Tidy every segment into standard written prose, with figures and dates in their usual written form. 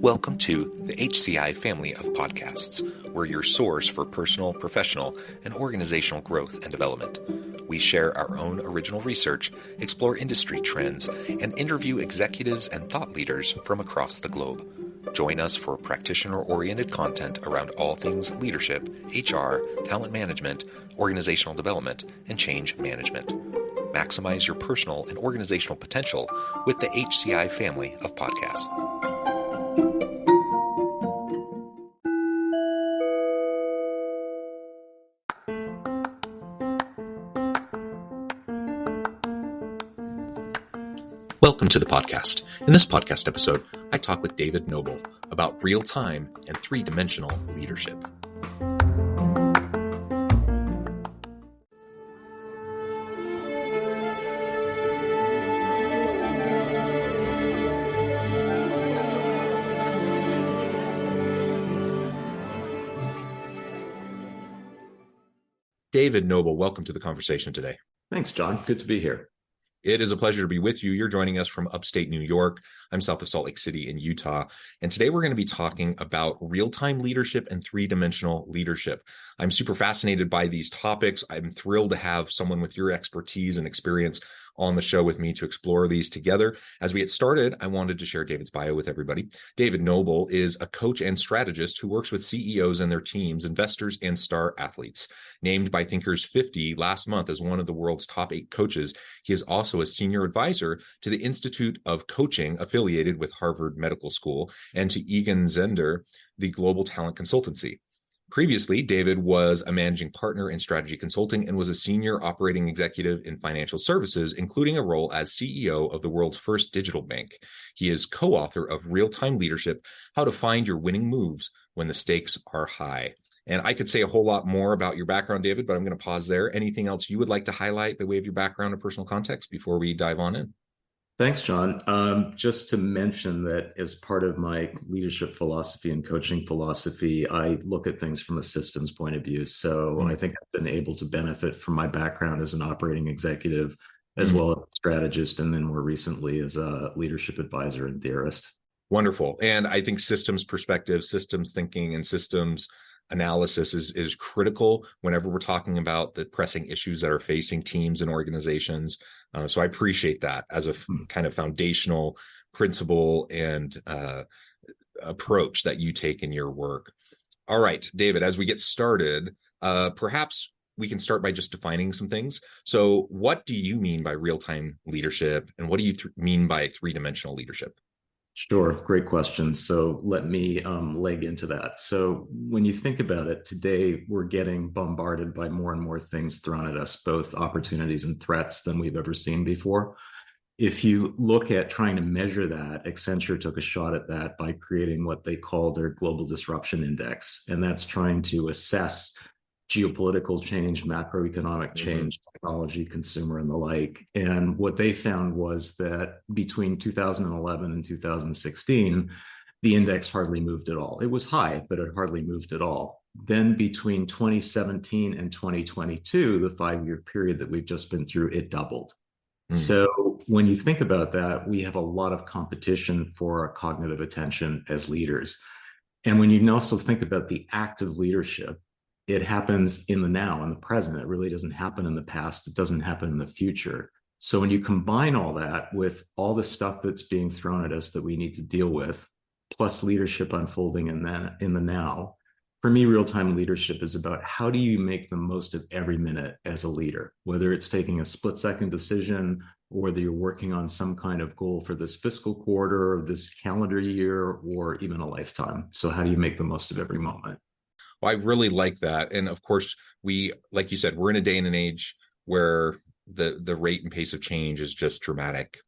Welcome to the HCI family of podcasts. We're your source for personal, professional, and organizational growth and development. We share our own original research, explore industry trends, and interview executives and thought leaders from across the globe. Join us for practitioner-oriented content around all things leadership, HR, talent management, organizational development, and change management. Maximize your personal and organizational potential with the HCI family of podcasts. Welcome to the podcast. In this podcast episode, I talk with David Noble about real-time and three-dimensional leadership. David Noble, welcome to the conversation today. Thanks, John. Good to be here. It is a pleasure to be with you. You're joining us from upstate New York. I'm south of Salt Lake City in Utah. And today we're going to be talking about real-time leadership and three-dimensional leadership. I'm super fascinated by these topics. I'm thrilled to have someone with your expertise and experience on the show with me to explore these together. As we get started, I wanted to share David's bio with everybody. David Noble is a coach and strategist who works with CEOs and their teams, investors, and star athletes. Named by Thinkers 50 last month as one of the world's top 8 coaches, he is also a senior advisor to the Institute of Coaching affiliated with Harvard Medical School and to Egan Zehnder, the global talent consultancy. Previously, David was a managing partner in strategy consulting and was a senior operating executive in financial services, including a role as CEO of the world's first digital bank. He is co-author of Real-Time Leadership, How to Find Your Winning Moves When the Stakes Are High. And I could say a whole lot more about your background, David, but I'm going to pause there. Anything else you would like to highlight by way of your background or personal context before we dive on in? Thanks, John. Just to mention that as part of my leadership philosophy and coaching philosophy, I look at things from a systems point of view. So I think I've been able to benefit from my background as an operating executive, as well as a strategist, and then more recently as a leadership advisor and theorist. Wonderful. And I think systems perspective, systems thinking, and systems analysis is critical whenever we're talking about the pressing issues that are facing teams and organizations. So I appreciate that as a kind of foundational principle and approach that you take in your work. All right, David, as we get started, perhaps we can start by just defining some things. So what do you mean by real-time leadership, and what do you mean by three-dimensional leadership? Sure. Great question. So let me leg into that. So when you think about it, today we're getting bombarded by more and more things thrown at us, both opportunities and threats than we've ever seen before. If you look at trying to measure that, Accenture took a shot at that by creating what they call their Global Disruption Index. And that's trying to assess geopolitical change, macroeconomic change, technology, consumer, and the like. And what they found was that between 2011 and 2016, the index hardly moved at all. It was high, but it hardly moved at all. Then between 2017 and 2022, the 5-year period that we've just been through, it doubled. So when you think about that, we have a lot of competition for our cognitive attention as leaders. And when you also think about the act of leadership, it happens in the now, in the present. It really doesn't happen in the past. It doesn't happen in the future. So when you combine all that with all the stuff that's being thrown at us that we need to deal with, plus leadership unfolding in the now, for me, real-time leadership is about how do you make the most of every minute as a leader, whether it's taking a split-second decision or whether you're working on some kind of goal for this fiscal quarter or this calendar year or even a lifetime. So how do you make the most of every moment? Well, I really like that. And of course, we, like you said, we're in a day and an age where the rate and pace of change is just dramatic.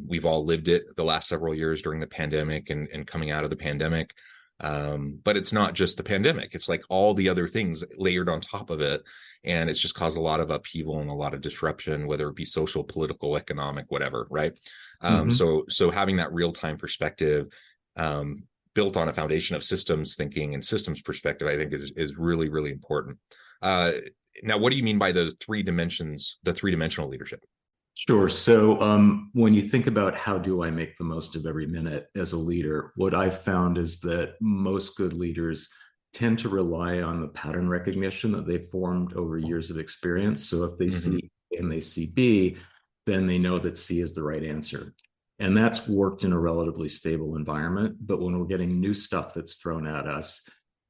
We've all lived it the last several years during the pandemic and coming out of the pandemic. But it's not just the pandemic. It's like all the other things layered on top of it. And it's just caused a lot of upheaval and a lot of disruption, whether it be social, political, economic, whatever, right? So having that real-time perspective, built on a foundation of systems thinking and systems perspective, I think is really, really important. Now, what do you mean by the three dimensional leadership? Sure. So when you think about how do I make the most of every minute as a leader, what I've found is that most good leaders tend to rely on the pattern recognition that they've formed over years of experience. So if they Hmm. see A and they see B, then they know that C is the right answer. And that's worked in a relatively stable environment. But when we're getting new stuff that's thrown at us,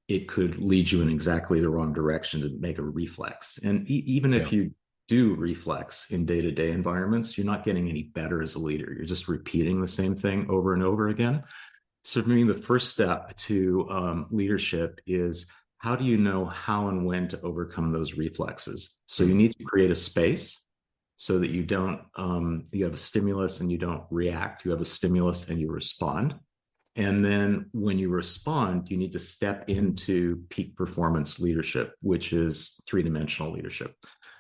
it could lead you in exactly the wrong direction to make a reflex. And even Yeah. if you do reflex in day-to-day environments, you're not getting any better as a leader. You're just repeating the same thing over and over again. So for me, the first step to leadership is how do you know how and when to overcome those reflexes? So you Mm. need to create a space so that you don't, you have a stimulus and you don't react. You have a stimulus and you respond. And then when you respond, you need to step into peak performance leadership, which is three-dimensional leadership.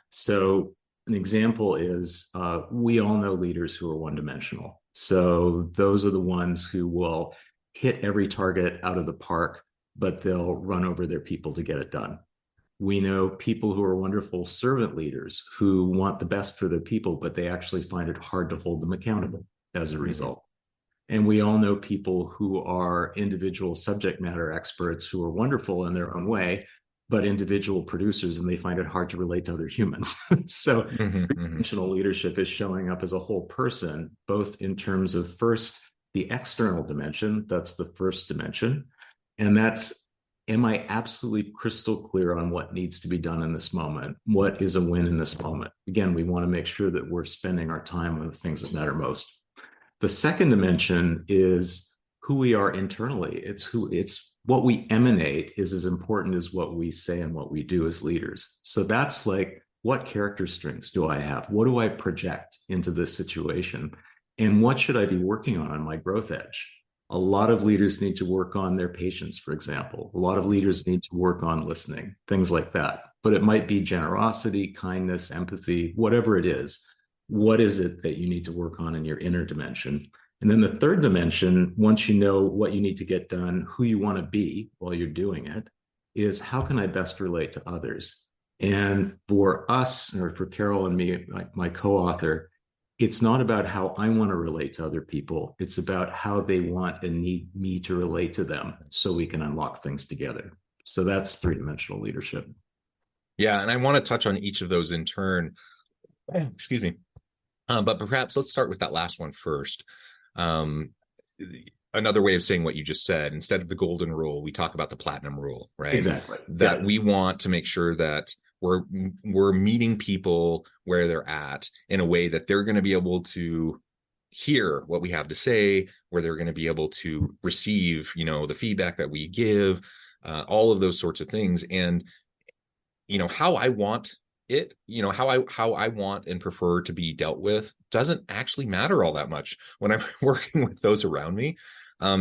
So an example is we all know leaders who are one-dimensional. So those are the ones who will hit every target out of the park, but they'll run over their people to get it done. We know people who are wonderful servant leaders who want the best for their people, but they actually find it hard to hold them accountable as a Hmm. result. And we all know people who are individual subject matter experts who are wonderful in their own way, but individual producers, and they find it hard to relate to other humans. So, Hmm. Hmm. three-dimensional leadership is showing up as a whole person, both in terms of first the external dimension, that's the first dimension, and that's am I absolutely crystal clear on what needs to be done in this moment? What is a win in this moment? Again, we want to make sure that we're spending our time on the things that matter most. The second dimension is who we are internally. It's what we emanate is as important as what we say and what we do as leaders. So that's like, what character strengths do I have? What do I project into this situation? And what should I be working on my growth edge? A lot of leaders need to work on their patience, for example. A lot of leaders need to work on listening, things like that. But it might be generosity, kindness, empathy, whatever it is. What is it that you need to work on in your inner dimension? And then the third dimension, once you know what you need to get done, who you want to be while you're doing it, is how can I best relate to others? And for us, or for Carol and me, my co author, it's not about how I want to relate to other people. It's about how they want and need me to relate to them so we can unlock things together. So that's three-dimensional leadership. Yeah, and I want to touch on each of those in turn. Excuse me. But perhaps let's start with that last one first. Um, Another way of saying what you just said, instead of the golden rule, we talk about the platinum rule, right? Exactly. That Yeah. we want to make sure that we're meeting people where they're at in a way that they're going to be able to hear what we have to say, where they're going to be able to receive, the feedback that we give, all of those sorts of things. And how I want it, how I want and prefer to be dealt with doesn't actually matter all that much when I'm working with those around me,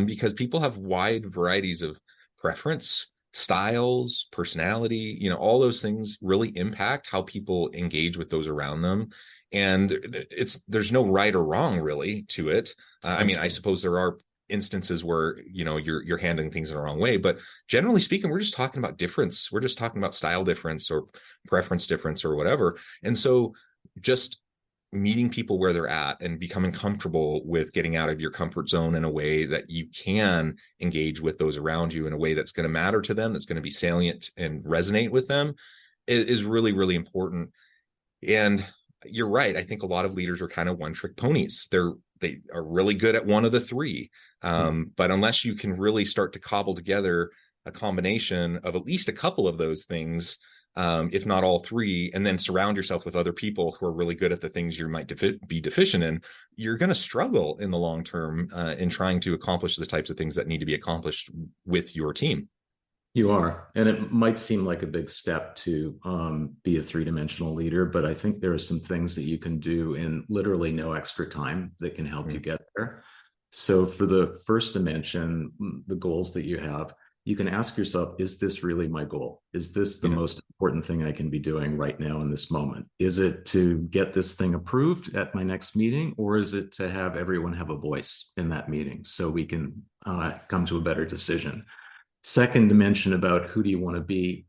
because people have wide varieties of preference, styles, personality. All those things really impact how people engage with those around them. And there's no right or wrong really to it. I mean, I Absolutely. suppose there are instances where you're handling things in the wrong way, but generally speaking, we're just talking about difference. We're just talking about style difference or preference difference or whatever. And so just meeting people where they're at and becoming comfortable with getting out of your comfort zone in a way that you can engage with those around you in a way that's going to matter to them, that's going to be salient and resonate with them is really, really important. And you're right. I think a lot of leaders are kind of one trick ponies. They are really good at one of the three. But unless you can really start to cobble together a combination of at least a couple of those things, if not all three, and then surround yourself with other people who are really good at the things you might be deficient in, you're going to struggle in the long term in trying to accomplish the types of things that need to be accomplished with your team. You are. And it might seem like a big step to be a three-dimensional leader, but I think there are some things that you can do in literally no extra time that can help you Mm. get there. So for the first dimension, the goals that you have, you can ask yourself, is this really my goal? Is this the Yeah. most important thing I can be doing right now in this moment? Is it to get this thing approved at my next meeting, or is it to have everyone have a voice in that meeting so we can come to a better decision? Second dimension about who do you want to be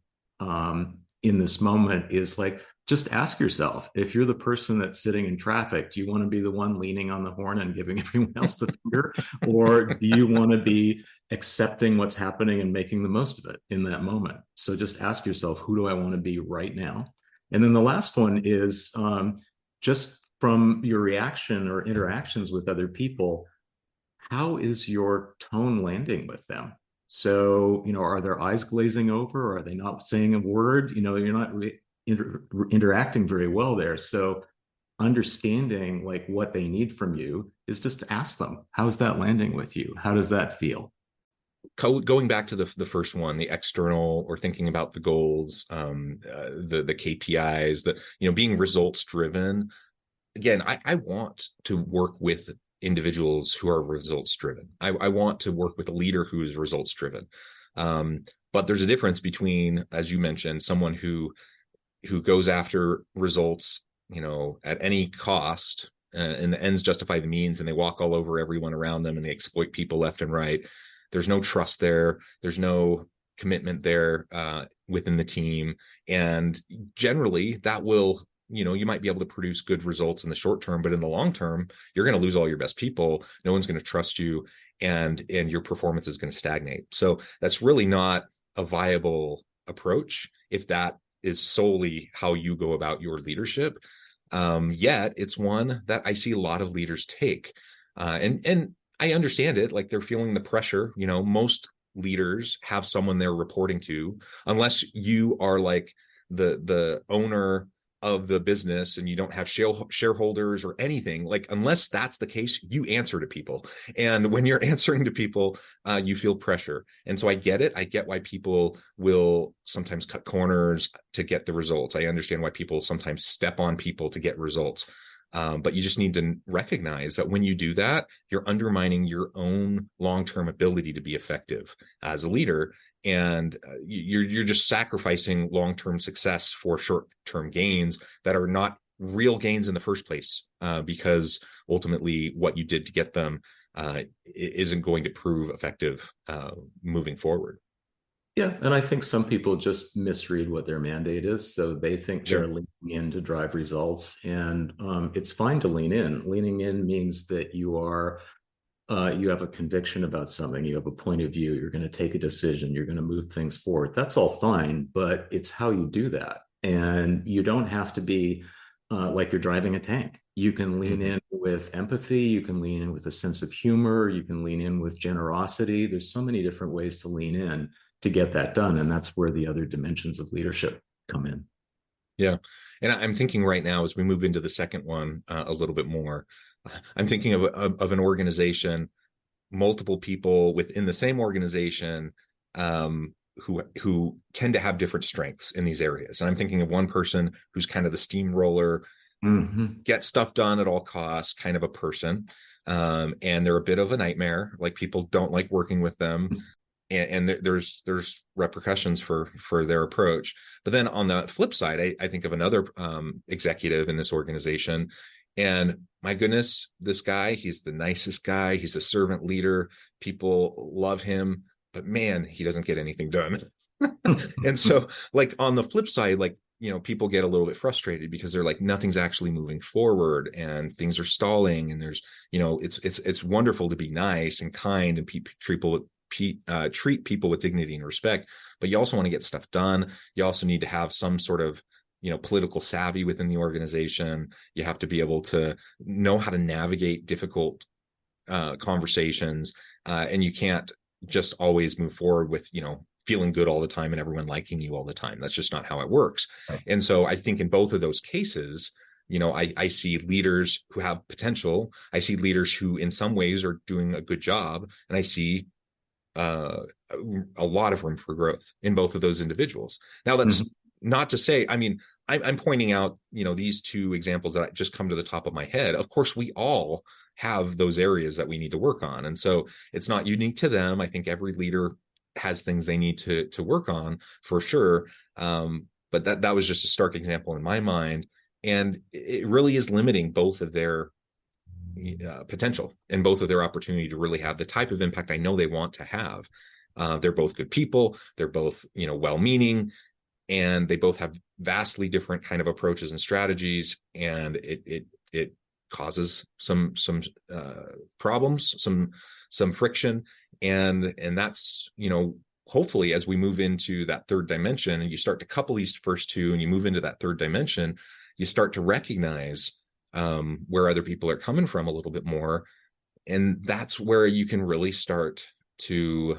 in this moment is like, just ask yourself, if you're the person that's sitting in traffic, do you want to be the one leaning on the horn and giving everyone else the finger? Or do you want to be accepting what's happening and making the most of it in that moment? So just ask yourself, who do I want to be right now? And then the last one is just from your reaction or interactions with other people, how is your tone landing with them? So, are their eyes glazing over? Or are they not saying a word? You're not interacting very well there. So, understanding like what they need from you is just to ask them, how's that landing with you? How does that feel? Going back to the first one, the external, or thinking about the goals, the KPIs, being results driven. Again, I want to work with individuals who are results driven. I want to work with a leader who is results driven. But there's a difference between, as you mentioned, someone who goes after results, at any cost, and the ends justify the means, and they walk all over everyone around them and they exploit people left and right. There's no trust there. There's no commitment there within the team. And generally that will, you might be able to produce good results in the short term, but in the long term, you're going to lose all your best people. No one's going to trust you, and your performance is going to stagnate. So that's really not a viable approach if that is solely how you go about your leadership. Yet it's one that I see a lot of leaders take. And I understand it. Like, they're feeling the pressure. Most leaders have someone they're reporting to, unless you are like the owner of the business and you don't have shareholders or anything. Like, unless that's the case, you answer to people. And when you're answering to people, you feel pressure. And so I get it. I get why people will sometimes cut corners to get the results. I understand why people sometimes step on people to get results. But you just need to recognize that when you do that, you're undermining your own long-term ability to be effective as a leader. And you're just sacrificing long-term success for short-term gains that are not real gains in the first place, because ultimately what you did to get them isn't going to prove effective moving forward. Yeah, and I think some people just misread what their mandate is. So they think Sure. they're leaning in to drive results, and it's fine to lean in. Leaning in means that you have a conviction about something, you have a point of view, you're going to take a decision, you're going to move things forward. That's all fine, but it's how you do that. And you don't have to be like you're driving a tank. You can lean in with empathy, you can lean in with a sense of humor, you can lean in with generosity. There's so many different ways to lean in to get that done. And that's where the other dimensions of leadership come in. Yeah. And I'm thinking right now, as we move into the second one a little bit more, I'm thinking of an organization, multiple people within the same organization, who tend to have different strengths in these areas. And I'm thinking of one person who's kind of the steamroller, get stuff done at all costs kind of a person. And they're a bit of a nightmare. Like, people don't like working with them. And there's repercussions for their approach. But then on the flip side, I think of another executive in this organization, and my goodness, this guy, he's the nicest guy. He's a servant leader. People love him, but man, he doesn't get anything done. And so, like, on the flip side, like, people get a little bit frustrated because they're like, nothing's actually moving forward and things are stalling. And there's, it's wonderful to be nice and kind and treat people with dignity and respect, but you also want to get stuff done. You also need to have some sort of political savvy within the organization. You have to be able to know how to navigate difficult conversations, and you can't just always move forward with feeling good all the time and everyone liking you all the time. That's just not how it works. Right. And so I think in both of those cases, I see leaders who have potential. I see leaders who in some ways are doing a good job, and I see a lot of room for growth in both of those individuals. Now, that's not to say, I mean, I'm pointing out, these two examples that just come to the top of my head. Of course, we all have those areas that we need to work on. And so it's not unique to them. I think every leader has things they need to work on for sure. But that was just a stark example in my mind. And it really is limiting both of their potential and both of their opportunity to really have the type of impact I know they want to have. They're both good people. They're both, well-meaning. and they both have vastly different kind of approaches and strategies, and it causes some problems, some friction, and that's, hopefully as we move into that third dimension and you start to couple these first two and you move into that third dimension, you start to recognize where other people are coming from a little bit more, and that's where you can really start to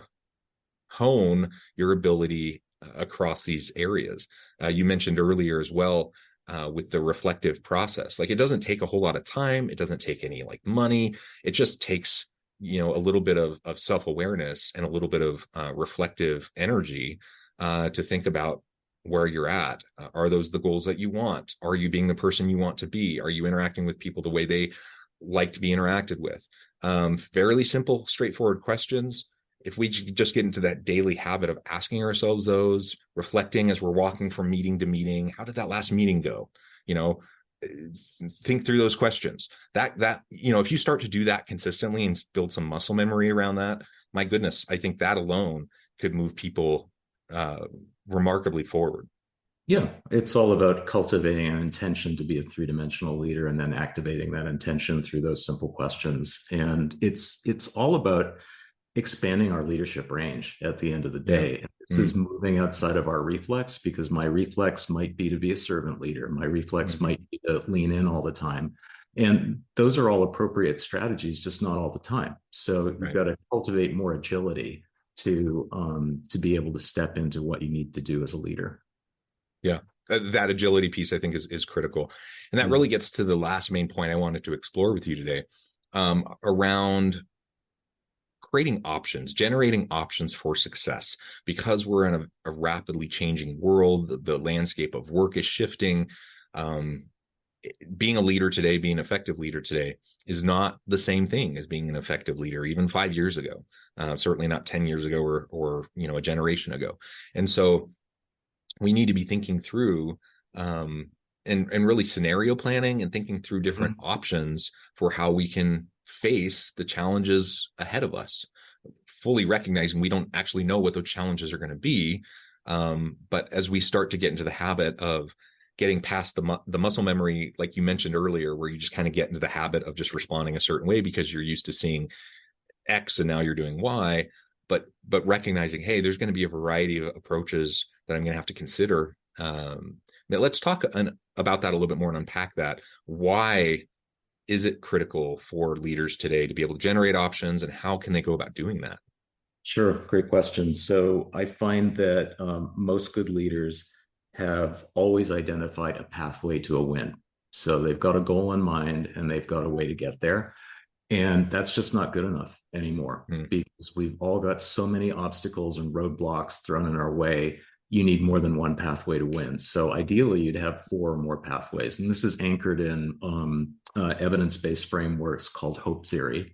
hone your ability across these areas. You mentioned earlier as well, with the reflective process. Like, it doesn't take a whole lot of time. It doesn't take any like money. It just takes, a little bit of self-awareness and a little bit of reflective energy to think about where you're at. Are those the goals that you want? Are you being the person you want to be? Are you interacting with people the way they like to be interacted with? Fairly simple, straightforward questions. If we just get into that daily habit of asking ourselves those, reflecting as we're walking from meeting to meeting, how did that last meeting go? Think through those questions. That if you start to do that consistently and build some muscle memory around that, my goodness, I think that alone could move people remarkably forward. Yeah, it's all about cultivating an intention to be a three-dimensional leader and then activating that intention through those simple questions. And it's all about expanding our leadership range at the end of the Yeah. day. This is moving outside of our reflex, because my reflex might be to be a servant leader. My reflex might be to lean in all the time. And those are all appropriate strategies, just not all the time. So you've got to cultivate more agility to be able to step into what you need to do as a leader. Yeah. That agility piece, I think, is critical. And that really gets to the last main point I wanted to explore with you today, around creating options, generating options for success. Because we're in a rapidly changing world, the landscape of work is shifting. Being a leader today, being an effective leader today, is not the same thing as being an effective leader even 5 years ago. Certainly not 10 years ago or a generation ago. And so we need to be thinking through and really scenario planning and thinking through different options for how we can face the challenges ahead of us, fully recognizing we don't actually know what those challenges are going to be. But as we start to get into the habit of getting past the muscle memory, like you mentioned earlier, where you just kind of get into the habit of just responding a certain way because you're used to seeing X and now you're doing Y, but recognizing, hey, there's going to be a variety of approaches that I'm going to have to consider. Now let's talk about that a little bit more and unpack that. Why is it critical for leaders today to be able to generate options, and how can they go about doing that? Sure, great question. So I find that most good leaders have always identified a pathway to a win. So they've got a goal in mind and they've got a way to get there. And that's just not good enough anymore, because we've all got so many obstacles and roadblocks thrown in our way. You need more than one pathway to win. So ideally, you'd have 4 or more pathways. And this is anchored in evidence-based frameworks called hope theory.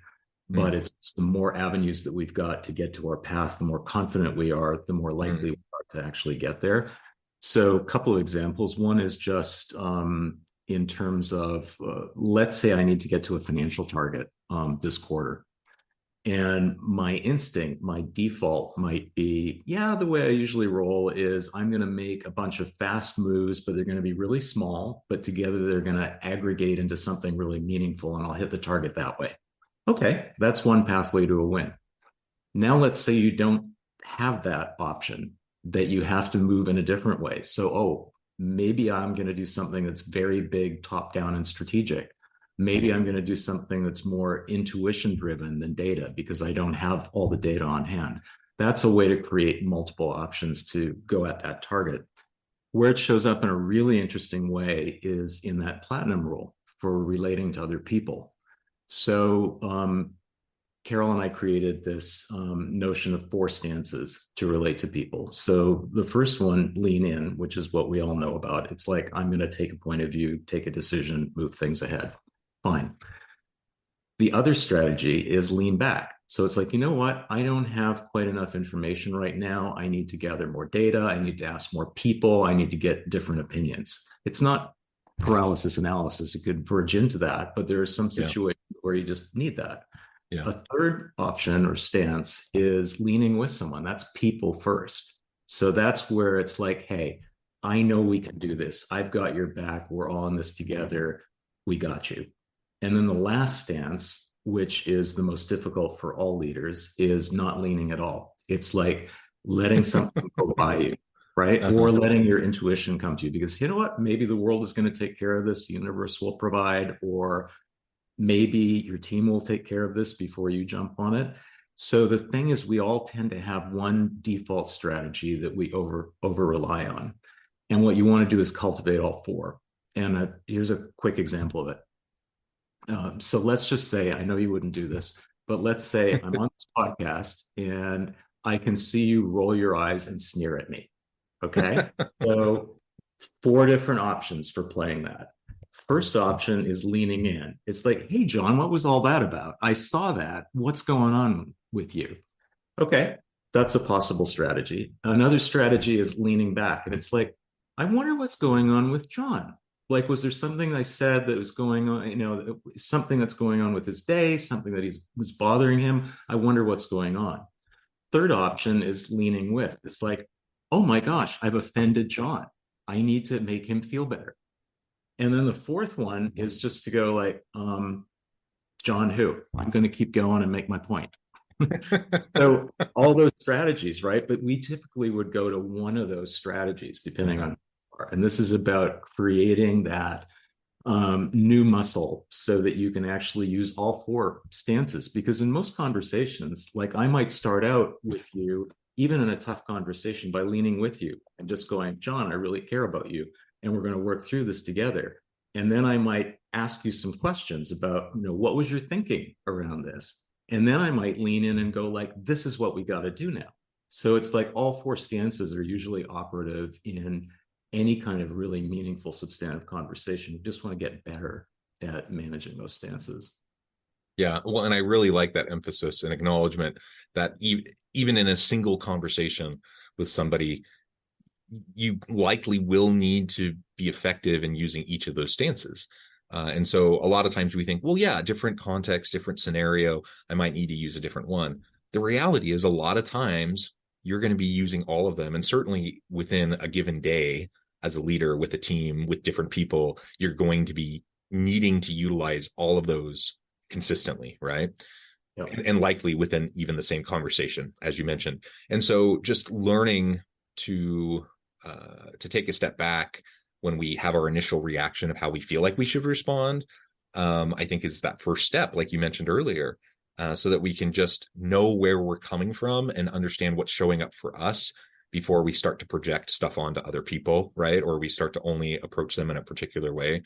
But it's the more avenues that we've got to get to our path, the more confident we are, the more likely we are to actually get there. So a couple of examples. One is just in terms of, let's say I need to get to a financial target this quarter. And my instinct, my default might be, yeah, the way I usually roll is I'm going to make a bunch of fast moves, but they're going to be really small, but together they're going to aggregate into something really meaningful, and I'll hit the target that way. Okay, that's one pathway to a win. Now let's say you don't have that option, that you have to move in a different way. So, maybe I'm going to do something that's very big, top down, and strategic. Maybe I'm going to do something that's more intuition driven than data, because I don't have all the data on hand. That's a way to create multiple options to go at that target. Where it shows up in a really interesting way is in that platinum rule for relating to other people. So Carol and I created this notion of 4 stances to relate to people. So the first one, lean in, which is what we all know about. It's like, I'm going to take a point of view, take a decision, move things ahead. Fine. The other strategy is lean back. So it's like, you know what? I don't have quite enough information right now. I need to gather more data. I need to ask more people. I need to get different opinions. It's not paralysis analysis. It could verge into that, but there are some situations where you just need that. A third option or stance is leaning with someone. That's people first. So that's where it's like, hey, I know we can do this. I've got your back. We're all in this together. We got you. And then the last stance, which is the most difficult for all leaders, is not leaning at all. It's like letting something go by you, right? Uh-huh. Or letting your intuition come to you because you know what? Maybe the world is going to take care of this, the universe will provide, or maybe your team will take care of this before you jump on it. So the thing is, we all tend to have one default strategy that we over rely on. And what you want to do is cultivate all four. And here's a quick example of it. So let's just say, I know you wouldn't do this, but let's say I'm on this podcast and I can see you roll your eyes and sneer at me. Okay. So four different options for playing that. First option is leaning in. It's like, hey, John, what was all that about? I saw that. What's going on with you? Okay. That's a possible strategy. Another strategy is leaning back. And it's like, I wonder what's going on with John. Like, was there something I said that was going on, something that's going on with his day, something that was bothering him? I wonder what's going on. Third option is leaning with. It's like, oh my gosh, I've offended John. I need to make him feel better. And then the fourth one is just to go like, John, who? I'm going to keep going and make my point. So all those strategies, right? But we typically would go to one of those strategies, depending on, and this is about creating that new muscle so that you can actually use all four stances. Because in most conversations, like I might start out with you, even in a tough conversation, by leaning with you and just going, John, I really care about you. And we're going to work through this together. And then I might ask you some questions about, what was your thinking around this? And then I might lean in and go like, this is what we got to do now. So it's like all four stances are usually operative in any kind of really meaningful, substantive conversation. We just want to get better at managing those stances. Yeah. Well, and I really like that emphasis and acknowledgement that even in a single conversation with somebody, you likely will need to be effective in using each of those stances. And so a lot of times we think, well, yeah, different context, different scenario, I might need to use a different one. The reality is a lot of times you're going to be using all of them. And certainly within a given day as a leader with a team, with different people, you're going to be needing to utilize all of those consistently, right? Yep. And likely within even the same conversation, as you mentioned. And so just learning to take a step back when we have our initial reaction of how we feel like we should respond, I think is that first step, like you mentioned earlier, so that we can just know where we're coming from and understand what's showing up for us before we start to project stuff onto other people, right? Or we start to only approach them in a particular way.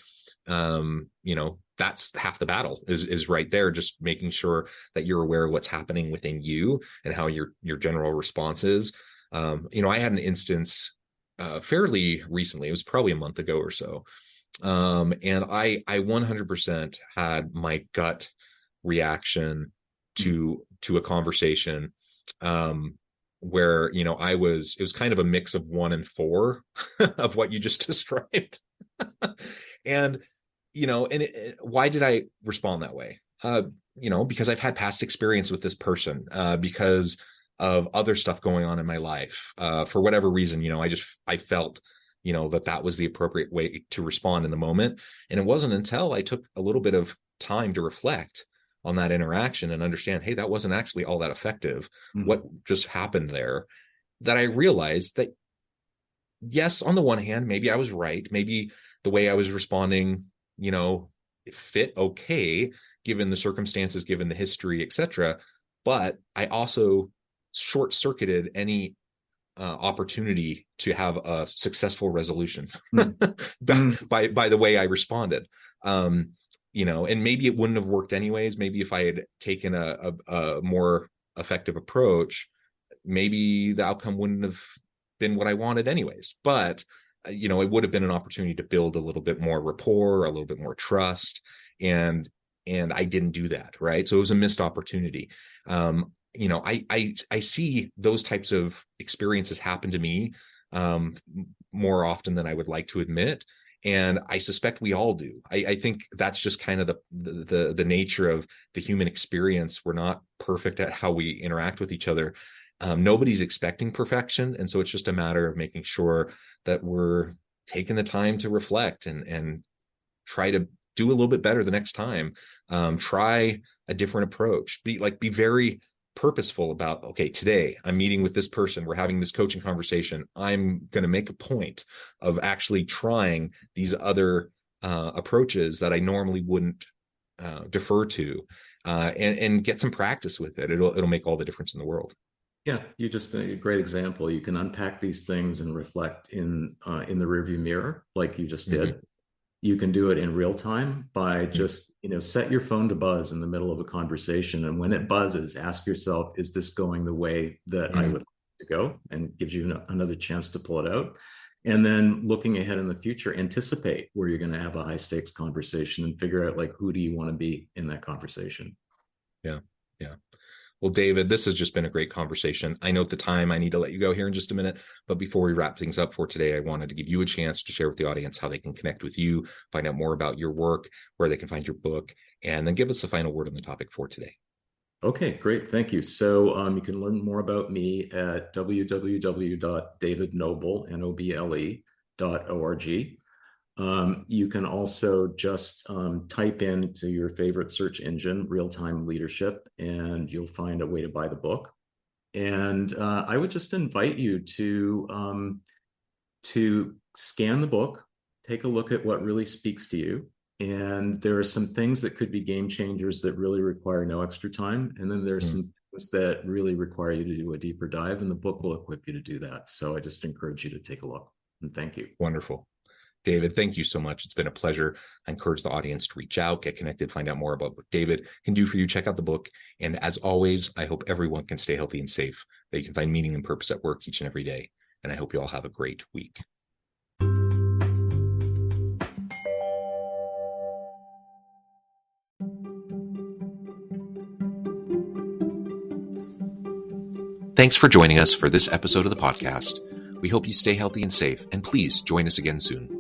That's half the battle is right there, just making sure that you're aware of what's happening within you and how your general response is. I had an instance fairly recently. It was probably a month ago or so. And I 100% had my gut reaction to a conversation where, it was kind of a mix of 1 and 4 of what you just described. And, why did I respond that way? Because I've had past experience with this person, because of other stuff going on in my life. For whatever reason, I felt, that was the appropriate way to respond in the moment. And it wasn't until I took a little bit of time to reflect on that interaction and understand, hey, that wasn't actually all that effective. Mm-hmm. What just happened there, that I realized that, yes, on the one hand, maybe I was right. Maybe the way I was responding, it fit okay, given the circumstances, given the history, etc. But I also short-circuited any opportunity to have a successful resolution by the way I responded. And maybe it wouldn't have worked anyways. Maybe if I had taken a more effective approach, maybe the outcome wouldn't have been what I wanted anyways. But it would have been an opportunity to build a little bit more rapport, a little bit more trust, and I didn't do that, right? So it was a missed opportunity. I see those types of experiences happen to me more often than I would like to admit. And I suspect we all do. I think that's just kind of the nature of the human experience. We're not perfect at how we interact with each other. Nobody's expecting perfection. And so it's just a matter of making sure that we're taking the time to reflect and try to do a little bit better the next time. Try a different approach. Be very purposeful about, okay, today I'm meeting with this person. We're having this coaching conversation. I'm going to make a point of actually trying these other approaches that I normally wouldn't defer to, and get some practice with it. It'll make all the difference in the world. Yeah, you just a great example. You can unpack these things and reflect in the rearview mirror, like you just did. Mm-hmm. You can do it in real time by just set your phone to buzz in the middle of a conversation, and when it buzzes, ask yourself, is this going the way that I would like to go? And gives you another chance to pull it out. And then looking ahead in the future, anticipate where you're going to have a high stakes conversation and figure out, like, who do you want to be in that conversation. Yeah. Yeah. Well, David, this has just been a great conversation. I know at the time I need to let you go here in just a minute, but before we wrap things up for today, I wanted to give you a chance to share with the audience how they can connect with you, find out more about your work, where they can find your book, and then give us the final word on the topic for today. Okay, great. Thank you. So you can learn more about me at www.davidnoble.org. You can also just type into your favorite search engine, real-time leadership, and you'll find a way to buy the book. And I would just invite you to scan the book, take a look at what really speaks to you. And there are some things that could be game changers that really require no extra time. And then there's some things that really require you to do a deeper dive, and the book will equip you to do that. So I just encourage you to take a look. And thank you. Wonderful. David, thank you so much. It's been a pleasure. I encourage the audience to reach out, get connected, find out more about what David can do for you. Check out the book. And as always, I hope everyone can stay healthy and safe, that you can find meaning and purpose at work each and every day. And I hope you all have a great week. Thanks for joining us for this episode of the podcast. We hope you stay healthy and safe, and please join us again soon.